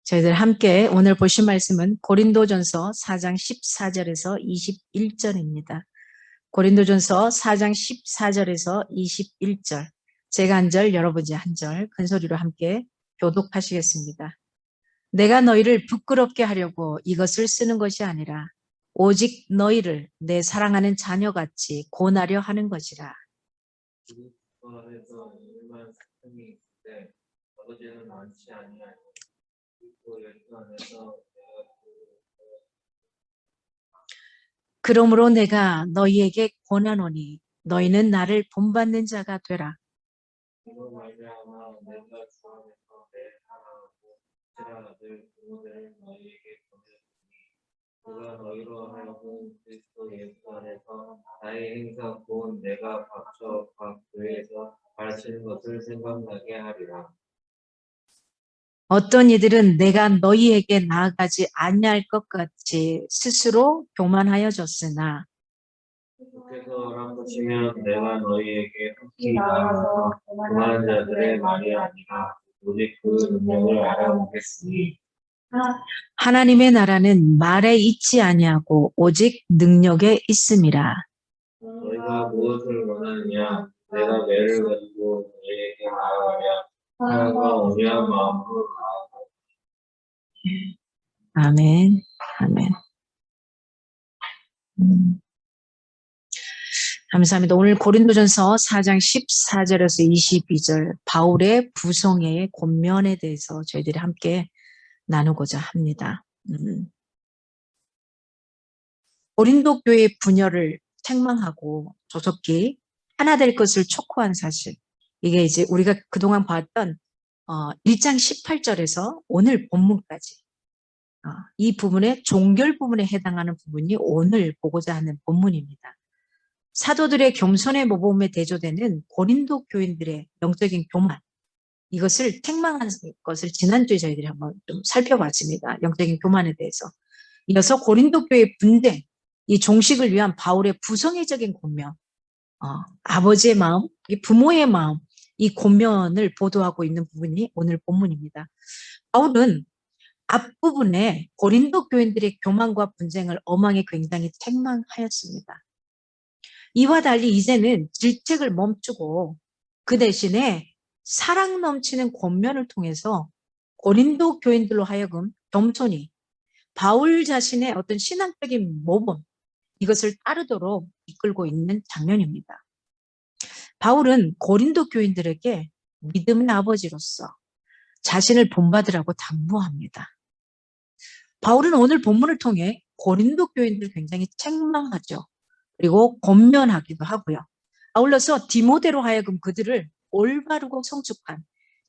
저희들 함께 오늘 보실 말씀은 고린도전서 4장 14절에서 21절입니다. 고린도전서 4장 14절에서 21절. 제가 한 절, 여러분이 한 절, 큰 소리로 함께 교독하시겠습니다. 내가 너희를 부끄럽게 하려고 이것을 쓰는 것이 아니라 오직 너희를 내 사랑하는 자녀같이 권하려 하는 것이라. 그리스도 안에서 일만 사랑이 있을 때 아버지는 많지 아니하니 그리스도 예수 안에서 그러므로 내가 너희에게 권하노니 너희는 나를 본받는 자가 되라. 이로 말미암아 내가 주 안에서 내 사랑하고 제라 아들 부모들을 너희에게 보내주니 그가 너희로 하여금 그리스도 예수 안에서 나의 행사 곧 내가 각처 각 교회에서 가르치는 것을 생각나게 하리라. 어떤 이들은 내가 너희에게 나아가지 아니할 것 같이 스스로 교만하여졌으나 주께서 허락하시면 내가 너희에게 특히 나아가서 그만한 자들의 말이 아니라 오직 그 능력을 알아보겠으니 하나님의 나라는 말에 있지 아니하고 오직 능력에 있음이라. 너희가 무엇을 원하느냐 내가 매를 가지고 너희에게 나아가랴 사랑과 온유한 마음으로 나아가. 아멘. 아멘. 감사합니다. 오늘 고린도전서 4장 14절에서 22절 바울의 부성애의 권면에 대해서 저희들이 함께 나누고자 합니다. 고린도 교회의 분열을 책망하고 조속히 하나 될 것을 촉구한 사실. 이게 이제 우리가 그동안 봤던 1장 18절에서 오늘 본문까지 이 부분의 종결 부분에 해당하는 부분이 오늘 보고자 하는 본문입니다. 사도들의 겸손의 모범에 대조되는 고린도 교인들의 영적인 교만, 이것을 책망한 것을 지난주에 저희들이 한번 좀 살펴봤습니다. 영적인 교만에 대해서. 이어서 고린도 교회의 분쟁, 이 종식을 위한 바울의 부성애적인 권면, 아버지의 마음, 부모의 마음, 이 권면을 보도하고 있는 부분이 오늘 본문입니다. 바울은 앞부분에 고린도 교인들의 교만과 분쟁을 엄하게 굉장히 책망하였습니다. 이와 달리 이제는 질책을 멈추고 그 대신에 사랑 넘치는 권면을 통해서 고린도 교인들로 하여금 겸손히 바울 자신의 어떤 신앙적인 모범, 이것을 따르도록 이끌고 있는 장면입니다. 바울은 고린도 교인들에게 믿음의 아버지로서 자신을 본받으라고 당부합니다. 바울은 오늘 본문을 통해 고린도 교인들을 굉장히 책망하죠. 그리고 권면하기도 하고요. 아울러서 디모데로 하여금 그들을 올바르고 성숙한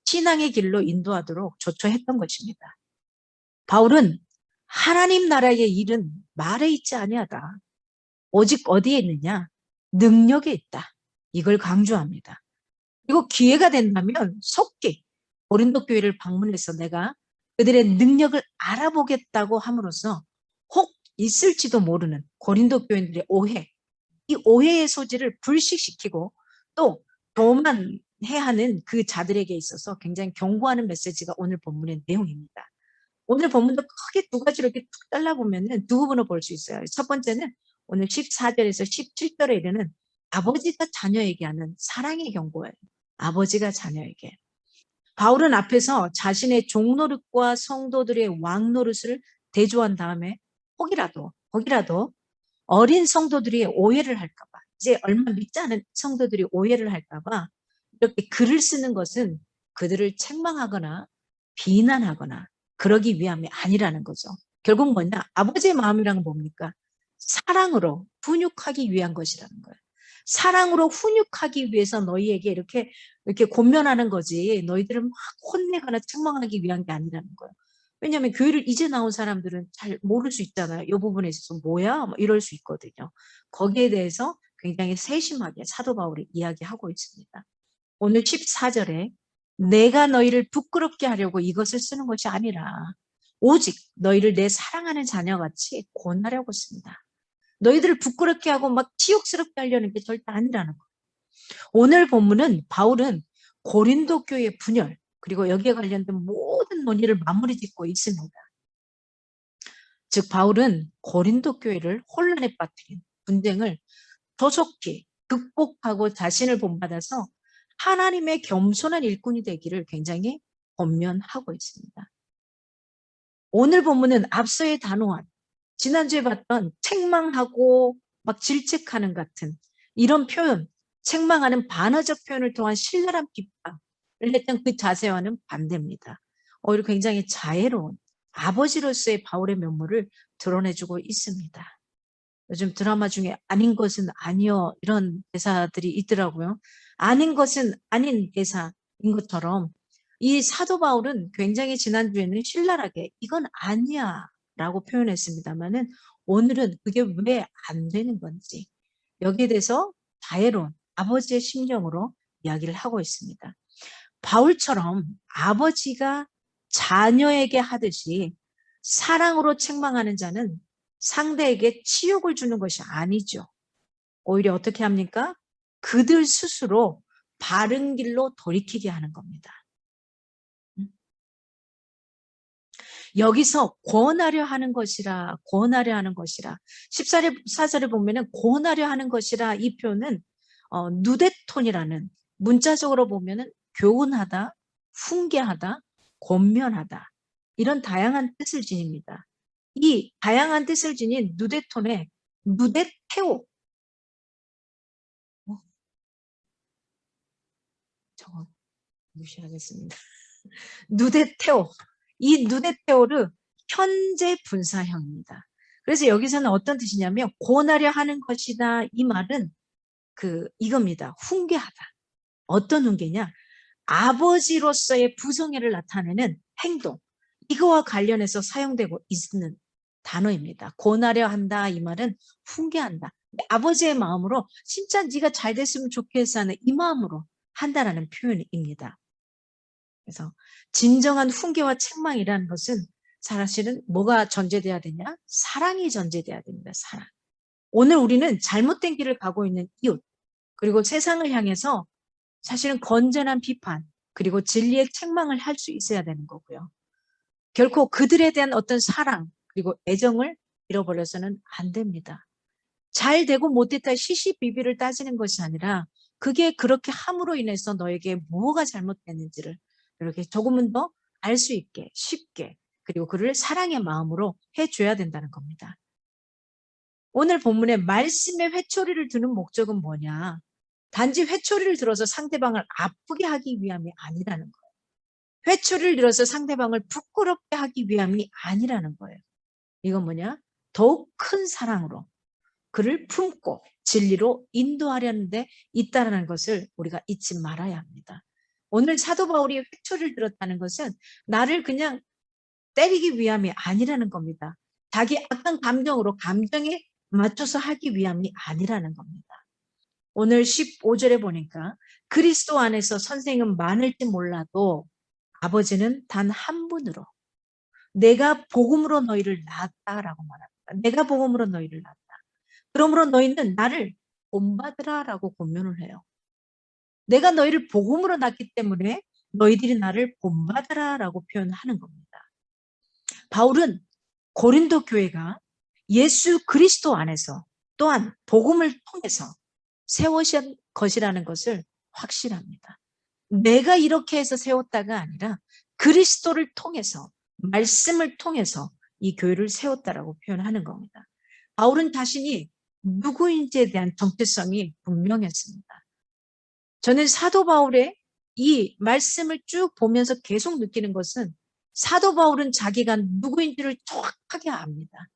신앙의 길로 인도하도록 조처했던 것입니다. 바울은 하나님 나라의 일은 말에 있지 아니하다. 오직 어디에 있느냐? 능력에 있다. 이걸 강조합니다. 그리고 기회가 된다면 속히 고린도 교회를 방문해서 내가 그들의 능력을 알아보겠다고 함으로써 혹 있을지도 모르는 고린도 교인들의 오해, 이 오해의 소지를 불식시키고 또 교만해야 하는 그 자들에게 있어서 굉장히 경고하는 메시지가 오늘 본문의 내용입니다. 오늘 본문도 크게 두 가지로 이렇게 툭 잘라보면 두 부분을 볼 수 있어요. 첫 번째는 오늘 14절에서 17절에 이르는 아버지가 자녀에게 하는 사랑의 경고예요. 아버지가 자녀에게. 바울은 앞에서 자신의 종노릇과 성도들의 왕노릇을 대조한 다음에 혹이라도 어린 성도들이 오해를 할까 봐, 이제 얼마 믿지 않은 성도들이 오해를 할까 봐 이렇게 글을 쓰는 것은 그들을 책망하거나 비난하거나 그러기 위함이 아니라는 거죠. 결국 뭐냐? 아버지의 마음이란 뭡니까? 사랑으로 훈육하기 위한 것이라는 거예요. 사랑으로 훈육하기 위해서 너희에게 이렇게 권면하는 거지, 너희들을 막 혼내거나 책망하기 위한 게 아니라는 거예요. 왜냐하면 교회를 이제 나온 사람들은 잘 모를 수 있잖아요. 이 부분에 있어서 뭐야? 뭐 이럴 수 있거든요. 거기에 대해서 굉장히 세심하게 사도 바울이 이야기하고 있습니다. 오늘 14절에 내가 너희를 부끄럽게 하려고 이것을 쓰는 것이 아니라 오직 너희를 내 사랑하는 자녀같이 권하려고 씁니다. 너희들을 부끄럽게 하고 막 치욕스럽게 하려는 게 절대 아니라는 거예요. 오늘 본문은 바울은 고린도 교회의 분열, 그리고 여기에 관련된 모든 논의를 마무리 짓고 있습니다. 즉 바울은 고린도 교회를 혼란에 빠뜨린 분쟁을 조속히 극복하고 자신을 본받아서 하나님의 겸손한 일꾼이 되기를 굉장히 권면하고 있습니다. 오늘 본문은 앞서의 단호한, 지난주에 봤던 책망하고 막 질책하는 같은 이런 표현, 책망하는 반어적 표현을 통한 신랄한 비판을 했던 그 자세와는 반대입니다. 오히려 굉장히 자애로운 아버지로서의 바울의 면모를 드러내주고 있습니다. 요즘 드라마 중에 아닌 것은 아니요 이런 대사들이 있더라고요. 아닌 것은 아닌 대사인 것처럼 이 사도 바울은 굉장히 지난주에는 신랄하게 이건 아니야 라고 표현했습니다만은 오늘은 그게 왜 안 되는 건지 여기에 대해서 자애로운 아버지의 심정으로 이야기를 하고 있습니다. 바울처럼 아버지가 자녀에게 하듯이 사랑으로 책망하는 자는 상대에게 치욕을 주는 것이 아니죠. 오히려 어떻게 합니까? 그들 스스로 바른 길로 돌이키게 하는 겁니다. 여기서 권하려 하는 것이라 14절에 보면은 권하려 하는 것이라 이 표현은 누데톤이라는 문자적으로 보면은 교훈하다, 훈계하다, 권면하다 이런 다양한 뜻을 지닙니다. 이 다양한 뜻을 지닌 누데톤의 누데테오 저거 무시하겠습니다. 누데테오 이 누데테오르 현재 분사형입니다. 그래서 여기서는 어떤 뜻이냐면 권하려 하는 것이다 이 말은 이겁니다. 훈계하다. 어떤 훈계냐? 아버지로서의 부성애를 나타내는 행동. 이거와 관련해서 사용되고 있는 단어입니다. 권하려 한다 이 말은 훈계한다. 아버지의 마음으로 진짜 네가 잘 됐으면 좋겠어 하는 이 마음으로 한다라는 표현입니다. 그래서 진정한 훈계와 책망이라는 것은 사실은 뭐가 전제돼야 되냐? 사랑이 전제돼야 됩니다. 사랑. 오늘 우리는 잘못된 길을 가고 있는 이웃 그리고 세상을 향해서 사실은 건전한 비판 그리고 진리의 책망을 할 수 있어야 되는 거고요. 결코 그들에 대한 어떤 사랑 그리고 애정을 잃어버려서는 안 됩니다. 잘 되고 못됐다 시시비비를 따지는 것이 아니라 그게 그렇게 함으로 인해서 너에게 뭐가 잘못됐는지를 이렇게 조금은 더 알 수 있게 쉽게 그리고 그를 사랑의 마음으로 해줘야 된다는 겁니다. 오늘 본문에 말씀의 회초리를 드는 목적은 뭐냐? 단지 회초리를 들어서 상대방을 아프게 하기 위함이 아니라는 거예요. 회초리를 들어서 상대방을 부끄럽게 하기 위함이 아니라는 거예요. 이건 뭐냐? 더욱 큰 사랑으로 그를 품고 진리로 인도하려는 데 있다는 것을 우리가 잊지 말아야 합니다. 오늘 사도 바울이 회초리를 들었다는 것은 나를 그냥 때리기 위함이 아니라는 겁니다. 자기 악한 감정으로 감정에 맞춰서 하기 위함이 아니라는 겁니다. 오늘 15절에 보니까 그리스도 안에서 선생은 많을지 몰라도 아버지는 단 한 분으로 내가 복음으로 너희를 낳았다라고 말합니다. 내가 복음으로 너희를 낳았다. 그러므로 너희는 나를 본받으라라고 권면을 해요. 내가 너희를 복음으로 낳기 때문에 너희들이 나를 본받으라라고 표현하는 겁니다. 바울은 고린도 교회가 예수 그리스도 안에서 또한 복음을 통해서 세우신 것이라는 것을 확신합니다. 내가 이렇게 해서 세웠다가 아니라 그리스도를 통해서 말씀을 통해서 이 교회를 세웠다라고 표현하는 겁니다. 바울은 자신이 누구인지에 대한 정체성이 분명했습니다. 저는 사도 바울의 이 말씀을 쭉 보면서 계속 느끼는 것은 사도 바울은 자기가 누구인지를 정확하게 압니다.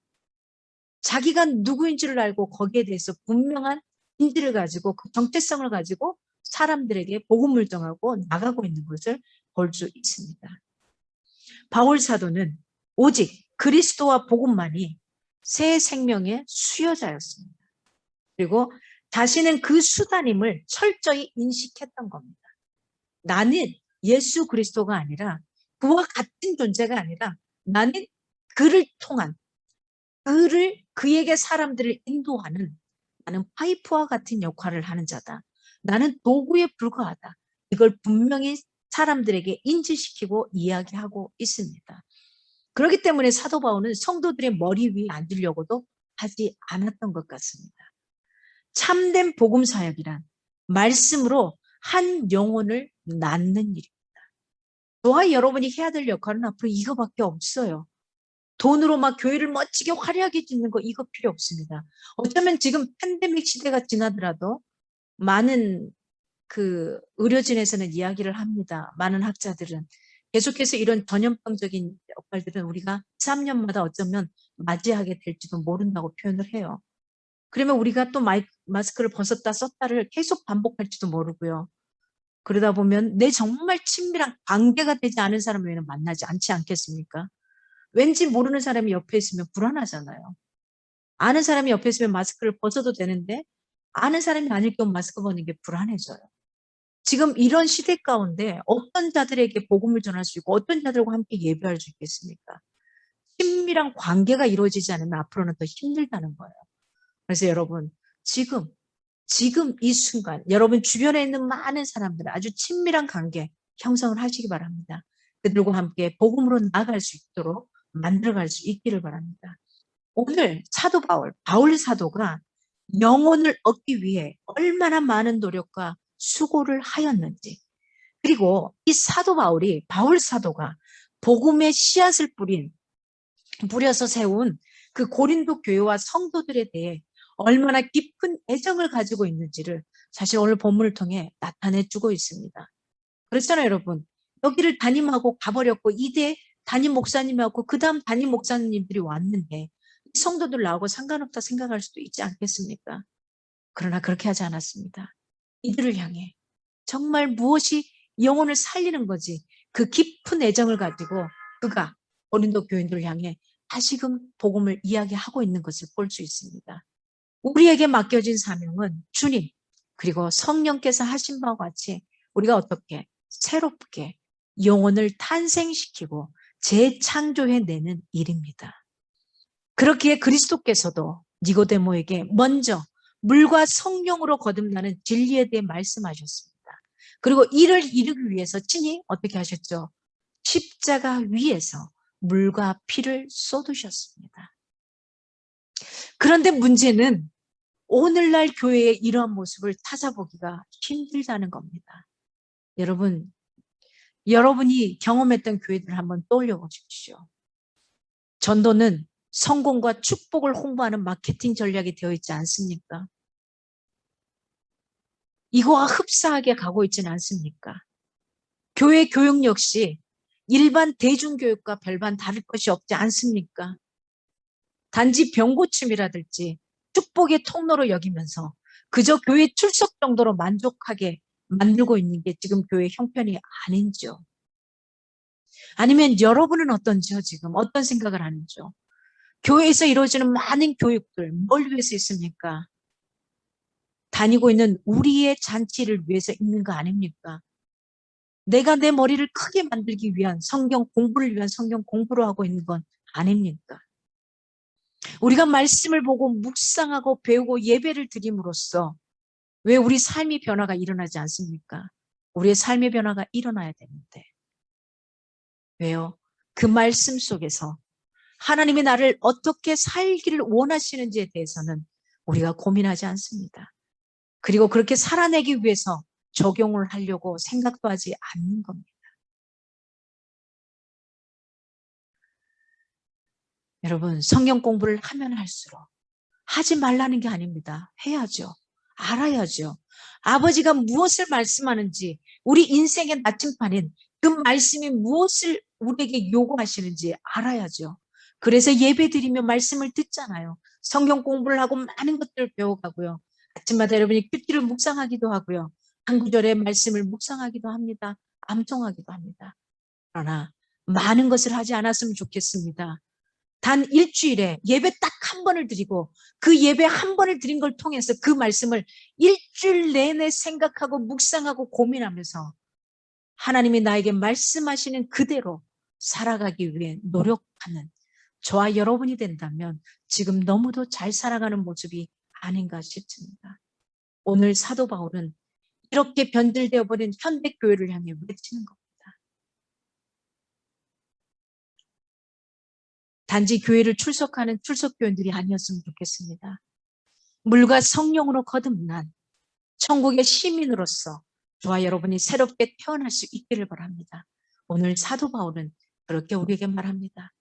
자기가 누구인지를 알고 거기에 대해서 분명한 인지를 가지고 그 정체성을 가지고 사람들에게 복음을 전하고 나가고 있는 것을 볼 수 있습니다. 바울 사도는 오직 그리스도와 복음만이 새 생명의 수여자였습니다. 그리고 자신은 그 수단임을 철저히 인식했던 겁니다. 나는 예수 그리스도가 아니라 그와 같은 존재가 아니라 나는 그를 통한 그에게 사람들을 인도하는 나는 파이프와 같은 역할을 하는 자다. 나는 도구에 불과하다. 이걸 분명히 사람들에게 인지시키고 이야기하고 있습니다. 그렇기 때문에 사도 바울은 성도들의 머리 위에 앉으려고도 하지 않았던 것 같습니다. 참된 복음 사역이란 말씀으로 한 영혼을 낳는 일입니다. 저와 여러분이 해야 될 역할은 앞으로 이거밖에 없어요. 돈으로 막 교회를 멋지게 화려하게 짓는 거 이거 필요 없습니다. 어쩌면 지금 팬데믹 시대가 지나더라도 많은 그 의료진에서는 이야기를 합니다. 많은 학자들은 계속해서 이런 전염병적인 역할들은 우리가 3년마다 어쩌면 맞이하게 될지도 모른다고 표현을 해요. 그러면 우리가 또 마스크를 벗었다 썼다를 계속 반복할지도 모르고요. 그러다 보면 내 정말 친밀한 관계가 되지 않은 사람 외에는 만나지 않지 않겠습니까? 왠지 모르는 사람이 옆에 있으면 불안하잖아요. 아는 사람이 옆에 있으면 마스크를 벗어도 되는데 아는 사람이 아닐 경우 마스크 벗는 게 불안해져요. 지금 이런 시대 가운데 어떤 자들에게 복음을 전할 수 있고 어떤 자들과 함께 예배할 수 있겠습니까? 친밀한 관계가 이루어지지 않으면 앞으로는 더 힘들다는 거예요. 그래서 여러분 지금 이 순간 여러분 주변에 있는 많은 사람들 아주 친밀한 관계 형성을 하시기 바랍니다. 그들과 함께 복음으로 나아갈 수 있도록 만들어갈 수 있기를 바랍니다. 오늘 사도 바울 사도가 영혼을 얻기 위해 얼마나 많은 노력과 수고를 하였는지, 그리고 이 사도 바울 사도가 복음의 씨앗을 뿌려서 세운 그 고린도 교회와 성도들에 대해 얼마나 깊은 애정을 가지고 있는지를 사실 오늘 본문을 통해 나타내주고 있습니다. 그렇잖아요, 여러분. 여기를 담임하고 가버렸고 이대 담임 목사님하고 그 다음 담임 목사님들이 왔는데 이 성도들 나오고 상관없다 생각할 수도 있지 않겠습니까? 그러나 그렇게 하지 않았습니다. 이들을 향해 정말 무엇이 영혼을 살리는 거지 그 깊은 애정을 가지고 그가 고린도 교인들을 향해 다시금 복음을 이야기하고 있는 것을 볼 수 있습니다. 우리에게 맡겨진 사명은 주님 그리고 성령께서 하신 바와 같이 우리가 어떻게 새롭게 영혼을 탄생시키고 재창조해내는 일입니다. 그렇기에 그리스도께서도 니고데모에게 먼저 물과 성령으로 거듭나는 진리에 대해 말씀하셨습니다. 그리고 이를 이루기 위해서 친히 어떻게 하셨죠? 십자가 위에서 물과 피를 쏟으셨습니다. 그런데 문제는 오늘날 교회의 이러한 모습을 찾아보기가 힘들다는 겁니다. 여러분이 경험했던 교회들을 한번 떠올려 보십시오. 전도는 성공과 축복을 홍보하는 마케팅 전략이 되어 있지 않습니까? 이거와 흡사하게 가고 있지는 않습니까? 교회 교육 역시 일반 대중교육과 별반 다를 것이 없지 않습니까? 단지 병고침이라든지 축복의 통로로 여기면서 그저 교회 출석 정도로 만족하게 만들고 있는 게 지금 교회 형편이 아닌지요. 아니면 여러분은 어떤지요? 지금 어떤 생각을 하는지요? 교회에서 이루어지는 많은 교육들 뭘 위해서 있습니까? 다니고 있는 우리의 잔치를 위해서 있는 거 아닙니까? 내가 내 머리를 크게 만들기 위한 성경 공부를 위한 성경 공부를 하고 있는 건 아닙니까? 우리가 말씀을 보고 묵상하고 배우고 예배를 드림으로써 왜 우리 삶의 변화가 일어나지 않습니까? 우리의 삶의 변화가 일어나야 되는데 왜요? 그 말씀 속에서 하나님이 나를 어떻게 살기를 원하시는지에 대해서는 우리가 고민하지 않습니다. 그리고 그렇게 살아내기 위해서 적용을 하려고 생각도 하지 않는 겁니다. 여러분, 성경 공부를 하면 할수록 하지 말라는 게 아닙니다. 해야죠. 알아야죠. 아버지가 무엇을 말씀하는지, 우리 인생의 나침판인 그 말씀이 무엇을 우리에게 요구하시는지 알아야죠. 그래서 예배 드리며 말씀을 듣잖아요. 성경 공부를 하고 많은 것들을 배워가고요. 아침마다 여러분이 큐티를 묵상하기도 하고요. 한 구절의 말씀을 묵상하기도 합니다. 암송하기도 합니다. 그러나 많은 것을 하지 않았으면 좋겠습니다. 단 일주일에 예배 딱 한 번을 드리고 그 예배 한 번을 드린 걸 통해서 그 말씀을 일주일 내내 생각하고 묵상하고 고민하면서 하나님이 나에게 말씀하시는 그대로 살아가기 위해 노력하는 저와 여러분이 된다면 지금 너무도 잘 살아가는 모습이 아닌가 싶습니다. 오늘 사도 바울은 이렇게 변질되어 버린 현대교회를 향해 외치는 겁니다. 단지 교회를 출석하는 출석교인들이 아니었으면 좋겠습니다. 물과 성령으로 거듭난 천국의 시민으로서 저와 여러분이 새롭게 태어날 수 있기를 바랍니다. 오늘 사도 바울은 그렇게 우리에게 말합니다.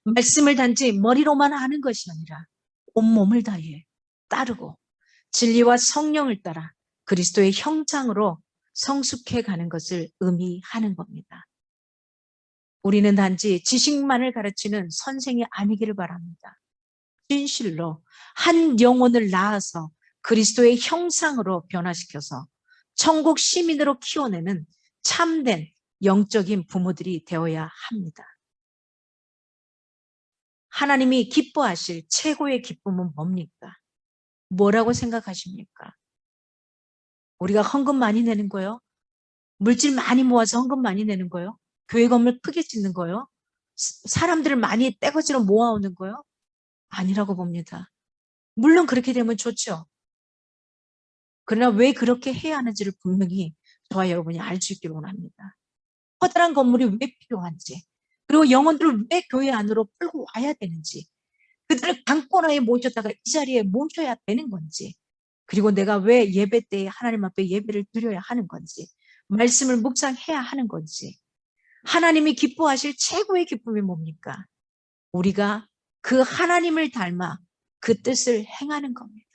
말씀을 단지 머리로만 아는 것이 아니라 온몸을 다해 따르고 진리와 성령을 따라 그리스도의 형상으로 성숙해 가는 것을 의미하는 겁니다. 우리는 단지 지식만을 가르치는 선생이 아니기를 바랍니다. 진실로 한 영혼을 낳아서 그리스도의 형상으로 변화시켜서 천국 시민으로 키워내는 참된 영적인 부모들이 되어야 합니다. 하나님이 기뻐하실 최고의 기쁨은 뭡니까? 뭐라고 생각하십니까? 우리가 헌금 많이 내는 거요? 물질 많이 모아서 헌금 많이 내는 거요? 교회 건물 크게 짓는 거요? 사람들을 많이 떼거지로 모아오는 거요? 아니라고 봅니다. 물론 그렇게 되면 좋죠. 그러나 왜 그렇게 해야 하는지를 분명히 저와 여러분이 알 수 있기를 원합니다. 커다란 건물이 왜 필요한지, 그리고 영혼들을 왜 교회 안으로 끌고 와야 되는지, 그들을 강권하에 모셔다가 이 자리에 모셔야 되는 건지, 그리고 내가 왜 예배 때에 하나님 앞에 예배를 드려야 하는 건지, 말씀을 묵상해야 하는 건지, 하나님이 기뻐하실 최고의 기쁨이 뭡니까? 우리가 그 하나님을 닮아 그 뜻을 행하는 겁니다.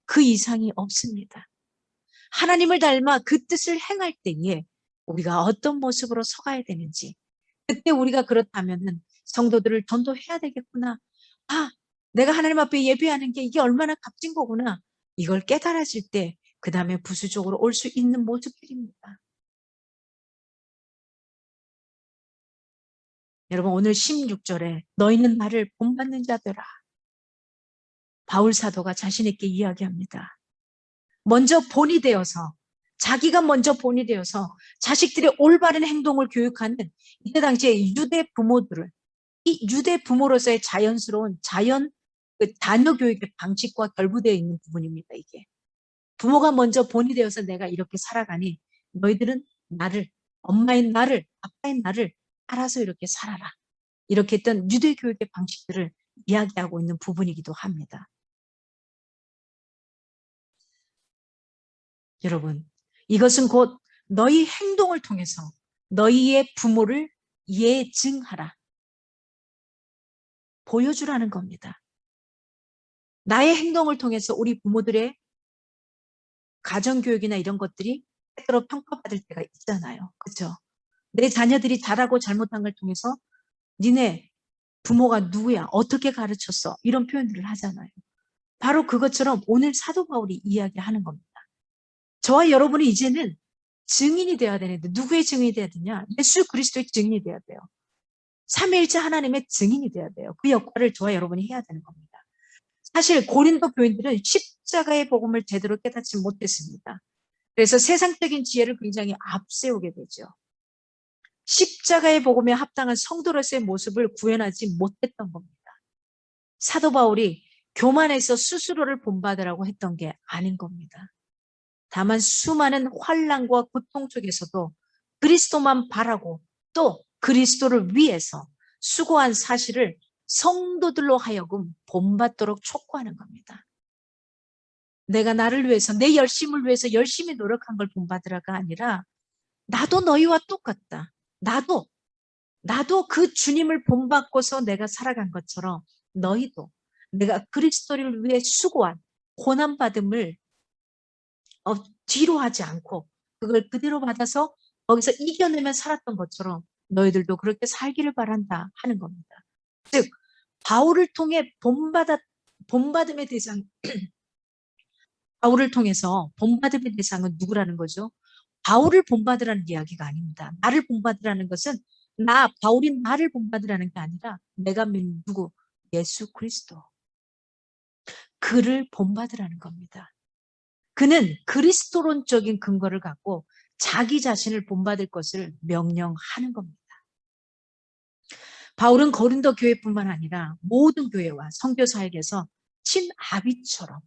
그 이상이 없습니다. 하나님을 닮아 그 뜻을 행할 때에 우리가 어떤 모습으로 서가야 되는지, 그때 우리가 그렇다면은 성도들을 전도해야 되겠구나. 아, 내가 하나님 앞에 예배하는 게 이게 얼마나 값진 거구나. 이걸 깨달아질 때 그 다음에 부수적으로 올 수 있는 모습들입니다. 여러분, 오늘 16절에 너희는 나를 본받는 자들아, 바울 사도가 자신있게 이야기합니다. 먼저 본이 되어서, 자기가 먼저 본이 되어서 자식들의 올바른 행동을 교육하는 이때 당시에 유대 부모들을, 이 유대 부모로서의 자연스러운 그 자녀 교육의 방식과 결부되어 있는 부분입니다. 이게 부모가 먼저 본이 되어서 내가 이렇게 살아가니 너희들은 나를, 엄마인 나를, 아빠인 나를 알아서 이렇게 살아라. 이렇게 했던 유대 교육의 방식들을 이야기하고 있는 부분이기도 합니다. 여러분, 이것은 곧 너희 행동을 통해서 너희의 부모를 예증하라. 보여주라는 겁니다. 나의 행동을 통해서 우리 부모들의 가정교육이나 이런 것들이 때로 평가받을 때가 있잖아요. 그렇죠? 내 자녀들이 잘하고 잘못한 걸 통해서 니네 부모가 누구야? 어떻게 가르쳤어? 이런 표현들을 하잖아요. 바로 그것처럼 오늘 사도 바울이 이야기하는 겁니다. 저와 여러분이 이제는 증인이 되어야 되는데 누구의 증인이 되어야 되냐? 예수 그리스도의 증인이 되어야 돼요. 삼위일체 하나님의 증인이 되어야 돼요. 그 역할을 저와 여러분이 해야 되는 겁니다. 사실 고린도 교인들은 십자가의 복음을 제대로 깨닫지 못했습니다. 그래서 세상적인 지혜를 굉장히 앞세우게 되죠. 십자가의 복음에 합당한 성도로서의 모습을 구현하지 못했던 겁니다. 사도 바울이 교만해서 스스로를 본받으라고 했던 게 아닌 겁니다. 다만 수많은 환난과 고통 속에서도 그리스도만 바라고 또 그리스도를 위해서 수고한 사실을 성도들로 하여금 본받도록 촉구하는 겁니다. 내가 나를 위해서, 내 열심을 위해서 열심히 노력한 걸 본받으라가 아니라 나도 너희와 똑같다. 나도 그 주님을 본받고서 내가 살아간 것처럼 너희도 내가 그리스도를 위해 수고한 고난받음을 뒤로 하지 않고 그걸 그대로 받아서 거기서 이겨내며 살았던 것처럼 너희들도 그렇게 살기를 바란다 하는 겁니다. 즉 바울을 통해 본받음의 대상 바울을 통해서 본받음의 대상은 누구라는 거죠? 바울을 본받으라는 이야기가 아닙니다. 나를 본받으라는 것은 바울인 나를 본받으라는 게 아니라 내가 믿는 누구? 예수 그리스도. 그를 본받으라는 겁니다. 그는 그리스도론적인 근거를 갖고 자기 자신을 본받을 것을 명령하는 겁니다. 바울은 고린도 교회뿐만 아니라 모든 교회와 선교사에게서 친아비처럼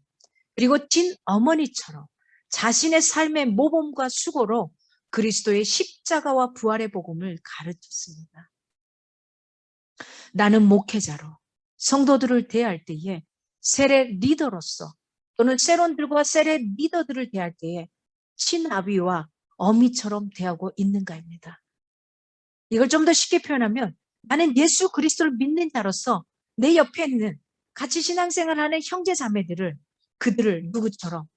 그리고 친어머니처럼 자신의 삶의 모범과 수고로 그리스도의 십자가와 부활의 복음을 가르쳤습니다. 나는 목회자로 성도들을 대할 때에 세례 리더로서 또는 세론들과 세례 리더들을 대할 때에 친아비와 어미처럼 대하고 있는가입니다. 이걸 좀 더 쉽게 표현하면 나는 예수 그리스도를 믿는 자로서 내 옆에 있는 같이 신앙생활하는 형제 자매들을 그들을 누구처럼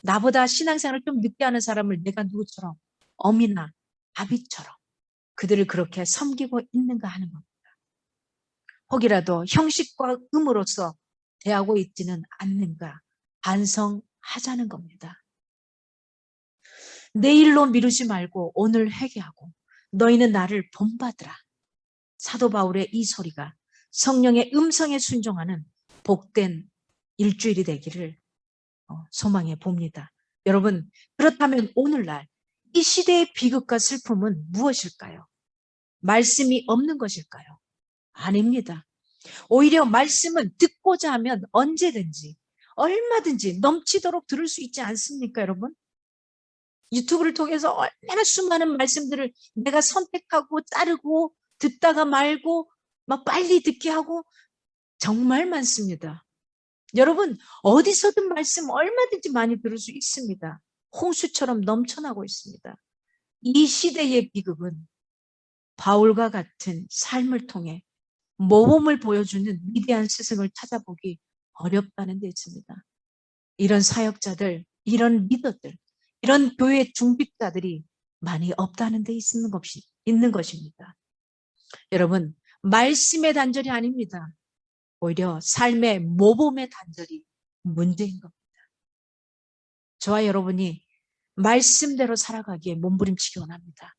나보다 신앙생활을 좀 늦게 하는 사람을 내가 누구처럼 어미나 아비처럼 그들을 그렇게 섬기고 있는가 하는 겁니다. 혹이라도 형식과 음으로써 대하고 있지는 않는가 반성하자는 겁니다. 내일로 미루지 말고 오늘 회개하고 너희는 나를 본받으라. 사도 바울의 이 소리가 성령의 음성에 순종하는 복된 일주일이 되기를 소망해 봅니다. 여러분, 그렇다면 오늘날 이 시대의 비극과 슬픔은 무엇일까요? 말씀이 없는 것일까요? 아닙니다. 오히려 말씀은 듣고자 하면 언제든지 얼마든지 넘치도록 들을 수 있지 않습니까, 여러분? 유튜브를 통해서 얼마나 수많은 말씀들을 내가 선택하고 따르고 듣다가 말고 막 빨리 듣게 하고 정말 많습니다. 여러분, 어디서든 말씀 얼마든지 많이 들을 수 있습니다. 홍수처럼 넘쳐나고 있습니다. 이 시대의 비극은 바울과 같은 삶을 통해 모범을 보여주는 위대한 스승을 찾아보기 어렵다는 데 있습니다. 이런 사역자들, 이런 리더들, 이런 교회 중직자들이 많이 없다는 데 있는 것입니다. 여러분, 말씀의 단절이 아닙니다. 오히려 삶의 모범의 단절이 문제인 겁니다. 저와 여러분이 말씀대로 살아가기에 몸부림치기 원합니다.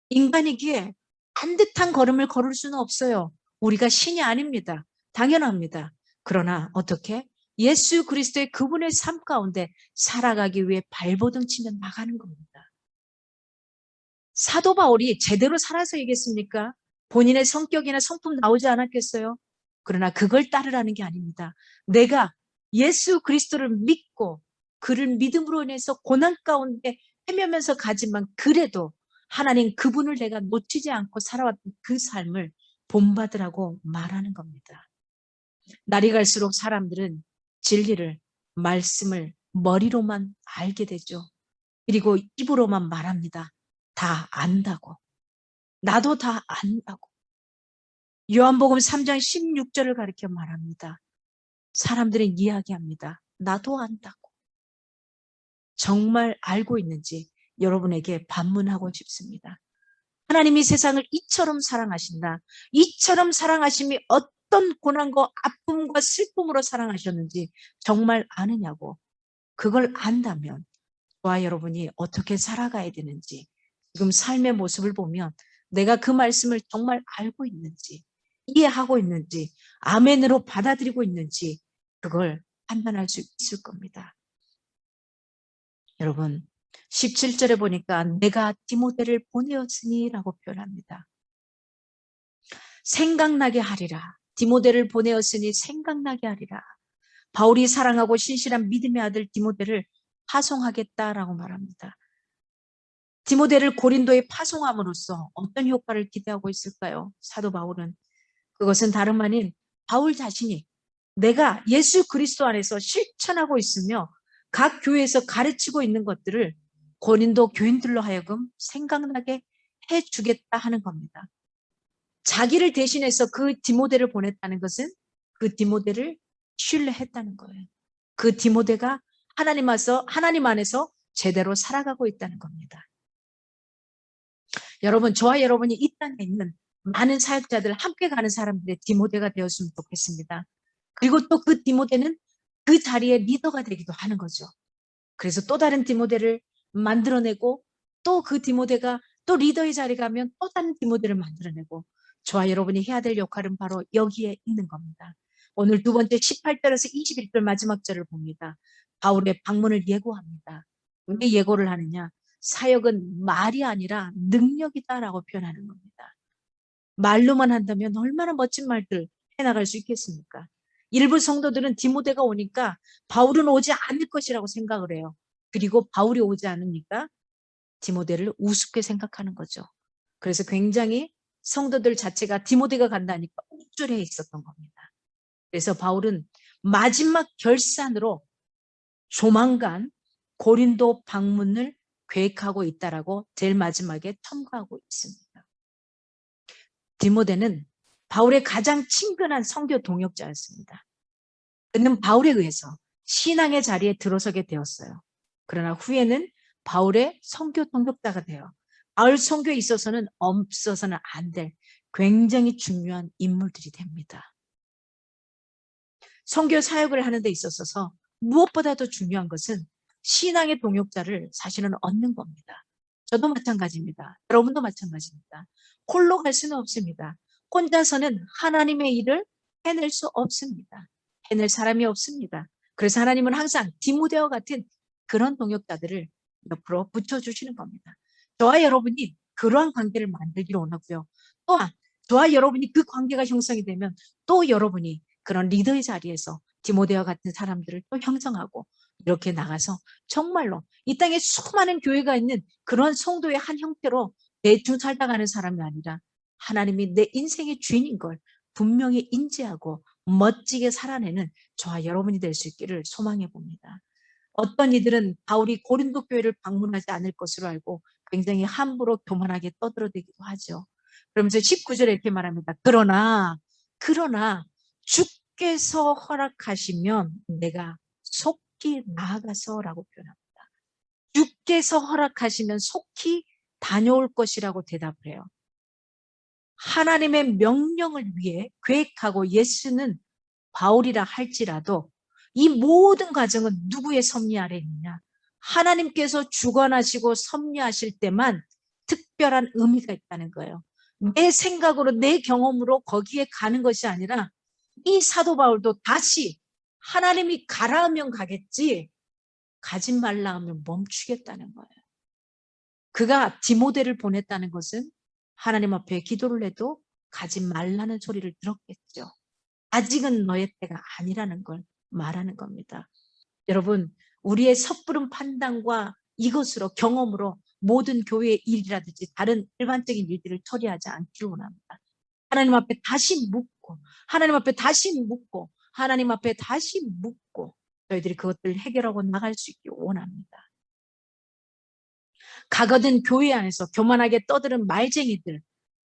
인간이기에 반듯한 걸음을 걸을 수는 없어요. 우리가 신이 아닙니다. 당연합니다. 그러나 어떻게? 예수 그리스도의 그분의 삶 가운데 살아가기 위해 발버둥 치며 나가는 겁니다. 사도 바울이 제대로 살아서 얘기했습니까? 본인의 성격이나 성품 나오지 않았겠어요? 그러나 그걸 따르라는 게 아닙니다. 내가 예수 그리스도를 믿고 그를 믿음으로 인해서 고난 가운데 헤매면서 가지만 그래도 하나님 그분을 내가 놓치지 않고 살아왔던 그 삶을 본받으라고 말하는 겁니다. 날이 갈수록 사람들은 진리를, 말씀을 머리로만 알게 되죠. 그리고 입으로만 말합니다. 다 안다고. 나도 다 안다고. 요한복음 3장 16절을 가리켜 말합니다. 사람들은 이야기합니다. 나도 안다고. 정말 알고 있는지 여러분에게 반문하고 싶습니다. 하나님이 세상을 이처럼 사랑하신다. 이처럼 사랑하심이 어떤 고난과 아픔과 슬픔으로 사랑하셨는지 정말 아느냐고. 그걸 안다면 저와 여러분이 어떻게 살아가야 되는지 지금 삶의 모습을 보면 내가 그 말씀을 정말 알고 있는지 이해하고 있는지 아멘으로 받아들이고 있는지 그걸 판단할 수 있을 겁니다. 여러분 17절에 보니까 내가 디모데를 보내었으니 라고 표현합니다. 생각나게 하리라. 디모데를 보내었으니 생각나게 하리라. 바울이 사랑하고 신실한 믿음의 아들 디모데를 파송하겠다라고 말합니다. 디모데를 고린도에 파송함으로써 어떤 효과를 기대하고 있을까요? 사도 바울은 그것은 다름 아닌 바울 자신이 내가 예수 그리스도 안에서 실천하고 있으며 각 교회에서 가르치고 있는 것들을 고린도 교인들로 하여금 생각나게 해주겠다 하는 겁니다. 자기를 대신해서 그 디모데를 보냈다는 것은 그 디모데를 신뢰했다는 거예요. 그 디모데가 하나님 안에서 제대로 살아가고 있다는 겁니다. 여러분, 저와 여러분이 이 땅에 있는 많은 사역자들, 함께 가는 사람들의 디모데가 되었으면 좋겠습니다. 그리고 또 그 디모데는 그 자리의 리더가 되기도 하는 거죠. 그래서 또 다른 디모데를 만들어내고 또 그 디모데가 또 리더의 자리 가면 또 다른 디모데를 만들어내고 저와 여러분이 해야 될 역할은 바로 여기에 있는 겁니다. 오늘 두 번째 18절에서 21절 마지막 절을 봅니다. 바울의 방문을 예고합니다. 왜 예고를 하느냐? 사역은 말이 아니라 능력이다라고 표현하는 겁니다. 말로만 한다면 얼마나 멋진 말들 해나갈 수 있겠습니까? 일부 성도들은 디모데가 오니까 바울은 오지 않을 것이라고 생각을 해요. 그리고 바울이 오지 않으니까 디모데를 우습게 생각하는 거죠. 그래서 굉장히 성도들 자체가 디모데가 간다니까 옥졸해 있었던 겁니다. 그래서 바울은 마지막 결산으로 조만간 고린도 방문을 계획하고 있다라고 제일 마지막에 첨가하고 있습니다. 디모데는 바울의 가장 친근한 선교 동역자였습니다. 그는 바울에 의해서 신앙의 자리에 들어서게 되었어요. 그러나 후에는 바울의 선교 동역자가 되어 바울 선교에 있어서는 없어서는 안 될 굉장히 중요한 인물들이 됩니다. 선교 사역을 하는 데 있어서 무엇보다도 중요한 것은 신앙의 동역자를 사실은 얻는 겁니다. 저도 마찬가지입니다. 여러분도 마찬가지입니다. 홀로 갈 수는 없습니다. 혼자서는 하나님의 일을 해낼 수 없습니다. 해낼 사람이 없습니다. 그래서 하나님은 항상 디모데와 같은 그런 동역자들을 옆으로 붙여주시는 겁니다. 저와 여러분이 그러한 관계를 만들기를 원하고요. 또한 저와 여러분이 그 관계가 형성이 되면 또 여러분이 그런 리더의 자리에서 디모데와 같은 사람들을 또 형성하고 이렇게 나가서 정말로 이 땅에 수많은 교회가 있는 그런 성도의 한 형태로 대충 살다 가는 사람이 아니라 하나님이 내 인생의 주인인 걸 분명히 인지하고 멋지게 살아내는 저와 여러분이 될 수 있기를 소망해 봅니다. 어떤 이들은 바울이 고린도 교회를 방문하지 않을 것으로 알고 굉장히 함부로 교만하게 떠들어대기도 하죠. 그러면서 19절에 이렇게 말합니다. 그러나 주께서 허락하시면 내가 속히 나아가서라고 표현합니다. 주께서 허락하시면 속히 다녀올 것이라고 대답을 해요. 하나님의 명령을 위해 계획하고 예수는 바울이라 할지라도 이 모든 과정은 누구의 섭리 아래 있느냐? 하나님께서 주관하시고 섭리하실 때만 특별한 의미가 있다는 거예요. 내 생각으로 내 경험으로 거기에 가는 것이 아니라 이 사도 바울도 다시 하나님이 가라 하면 가겠지 가지 말라 하면 멈추겠다는 거예요. 그가 디모데를 보냈다는 것은 하나님 앞에 기도를 해도 가지 말라는 소리를 들었겠죠. 아직은 너의 때가 아니라는 걸 말하는 겁니다. 여러분, 우리의 섣부른 판단과 이것으로 경험으로 모든 교회의 일이라든지 다른 일반적인 일들을 처리하지 않기를 원합니다. 하나님 앞에 다시 묻고 하나님 앞에 다시 묻고 하나님 앞에 다시 묻고 저희들이 그것들을 해결하고 나갈 수 있기 원합니다. 가거든 교회 안에서 교만하게 떠드는 말쟁이들,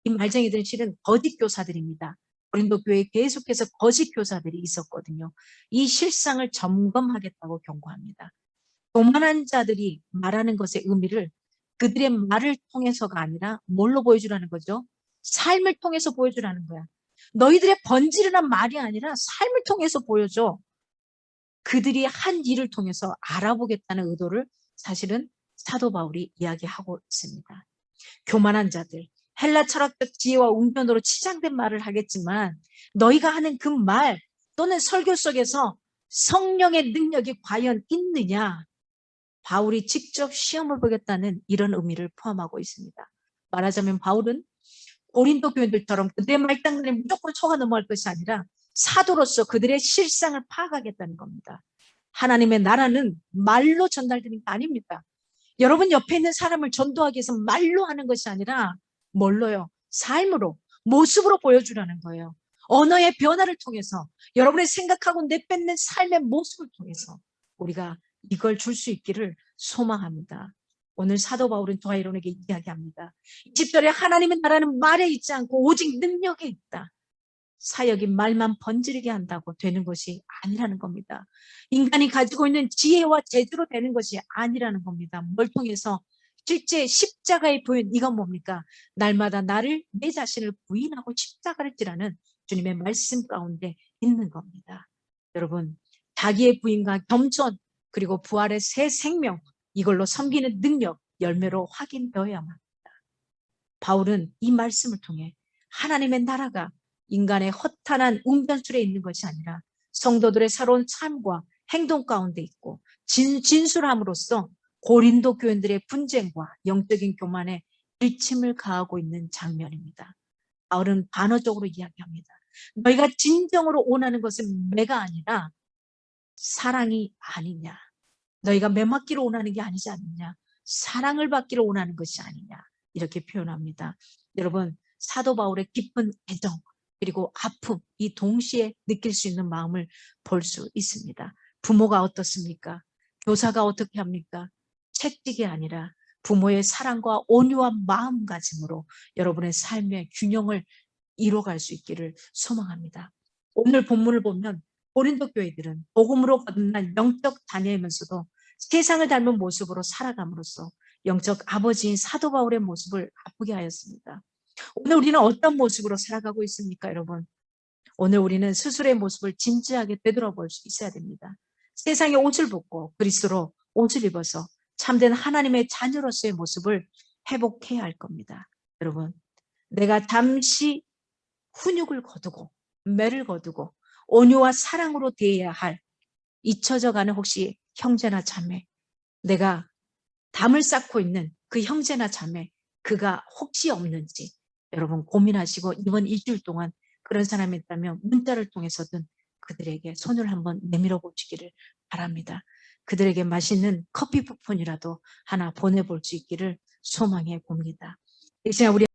이 말쟁이들은 실은 거짓 교사들입니다. 고린도 교회에 계속해서 거짓 교사들이 있었거든요. 이 실상을 점검하겠다고 경고합니다. 교만한 자들이 말하는 것의 의미를 그들의 말을 통해서가 아니라 뭘로 보여주라는 거죠? 삶을 통해서 보여주라는 거야. 너희들의 번지르난 말이 아니라 삶을 통해서 보여줘. 그들이 한 일을 통해서 알아보겠다는 의도를 사실은 사도 바울이 이야기하고 있습니다. 교만한 자들, 헬라 철학적 지혜와 웅변으로 치장된 말을 하겠지만 너희가 하는 그 말 또는 설교 속에서 성령의 능력이 과연 있느냐? 바울이 직접 시험을 보겠다는 이런 의미를 포함하고 있습니다. 말하자면 바울은 고린도 교인들처럼 그들의 말장난에 무조건 속아 넘어갈 것이 아니라 사도로서 그들의 실상을 파악하겠다는 겁니다. 하나님의 나라는 말로 전달되는 게 아닙니다. 여러분 옆에 있는 사람을 전도하기 위해서 말로 하는 것이 아니라 뭘로요? 삶으로, 모습으로 보여주라는 거예요. 언어의 변화를 통해서 여러분의 생각하고 내뱉는 삶의 모습을 통해서 우리가 이걸 줄 수 있기를 소망합니다. 오늘 사도 바울은 저와 여러분에게 이야기합니다. 20절에 하나님의 나라는 말에 있지 않고 오직 능력에 있다. 사역이 말만 번지르게 한다고 되는 것이 아니라는 겁니다. 인간이 가지고 있는 지혜와 재주로 되는 것이 아니라는 겁니다. 뭘 통해서 실제 십자가의 부인, 이건 뭡니까? 날마다 나를 내 자신을 부인하고 십자가를 지라는 주님의 말씀 가운데 있는 겁니다. 여러분, 자기의 부인과 겸손 그리고 부활의 새 생명, 이걸로 섬기는 능력 열매로 확인되어야만 합니다. 바울은 이 말씀을 통해 하나님의 나라가 인간의 허탄한 웅변술에 있는 것이 아니라 성도들의 새로운 삶과 행동 가운데 있고 진술함으로써 고린도 교인들의 분쟁과 영적인 교만에 일침을 가하고 있는 장면입니다. 바울은 반어적으로 이야기합니다. 너희가 진정으로 원하는 것은 매가 아니라 사랑이 아니냐. 너희가 매 맞기를 원하는 게 아니지 않느냐. 사랑을 받기를 원하는 것이 아니냐. 이렇게 표현합니다. 여러분, 사도 바울의 깊은 애정 그리고 아픔 이 동시에 느낄 수 있는 마음을 볼 수 있습니다. 부모가 어떻습니까? 교사가 어떻게 합니까? 채찍이 아니라 부모의 사랑과 온유한 마음가짐으로 여러분의 삶의 균형을 이뤄갈 수 있기를 소망합니다. 오늘 본문을 보면 고린도 교회들은 복음으로 거듭난 영적 자녀이면서도 세상을 닮은 모습으로 살아감으로써 영적 아버지인 사도 바울의 모습을 바꾸게 하였습니다. 오늘 우리는 어떤 모습으로 살아가고 있습니까, 여러분? 오늘 우리는 스스로의 모습을 진지하게 되돌아볼 수 있어야 됩니다. 세상의 옷을 벗고 그리스도로 옷을 입어서 참된 하나님의 자녀로서의 모습을 회복해야 할 겁니다. 여러분, 내가 잠시 훈육을 거두고 매를 거두고 온유와 사랑으로 대해야 할 잊혀져가는 혹시 형제나 자매, 내가 담을 쌓고 있는 그 형제나 자매, 그가 혹시 없는지 여러분 고민하시고 이번 일주일 동안 그런 사람이 있다면 문자를 통해서든 그들에게 손을 한번 내밀어 보시기를 바랍니다. 그들에게 맛있는 커피 쿠폰이라도 하나 보내볼 수 있기를 소망해 봅니다. 이 시간 우리